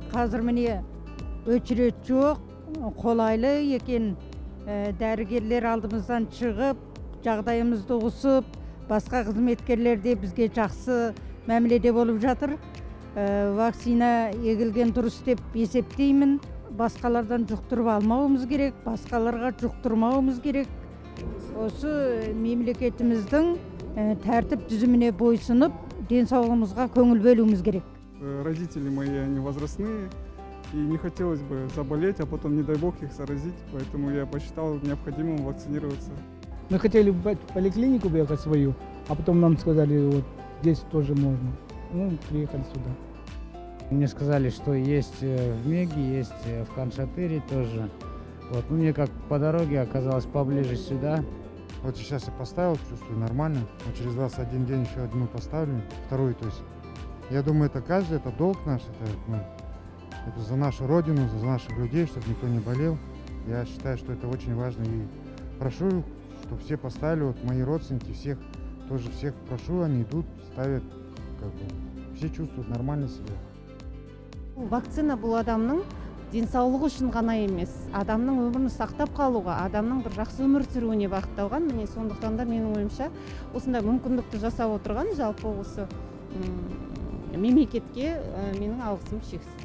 Қазір міне өчірет жоқ, қолайлы екен. Дәрігерлер алдымыздан шығып, жағдайымызды ұғысып, басқа қызметкерлер де бізге жақсы мәміледе болып жатыр. Вакцина егілген дұрыс деп есептеймін. Басқалардан жұқтырып алмауымыз керек, басқаларға жұқтырмауымыз керек. Осы мемлекетіміздің тәртіп түзіміне бойсынып, денсаулығымызға көңіл бөлуіміз керек. Родители мои, они возрастные, и не хотелось бы заболеть, а потом, не дай бог, их заразить, поэтому я посчитал необходимым вакцинироваться. Мы хотели в поликлинику ехать свою, а потом нам сказали, вот здесь тоже можно. Ну, приехали сюда. Мне сказали, что есть в Меге, есть в Каншатыре тоже. Вот, ну, мне как по дороге оказалось поближе сюда. Вот сейчас я поставил, чувствую нормально. Но через 21 день еще одну поставлю, вторую, то есть. Я думаю, это каждый, это долг наш, это за нашу родину, за наших людей, чтобы никто не болел. Я считаю, что это очень важно. И прошу, чтобы все поставили, вот мои родственники, всех прошу, они идут, ставят, как бы, все чувствуют нормально себя. Вакцина бұл адамның денсаулығы үшін ғана емес, адамның өмірін сақтап қалуға, адамның бір жақсы өмір сүруіне бағытталған. Міне сондықтан да менің ойымша осындай мүмкіндікті жасап отырған жалпы осы мемлекетке менің алғысым шексіз.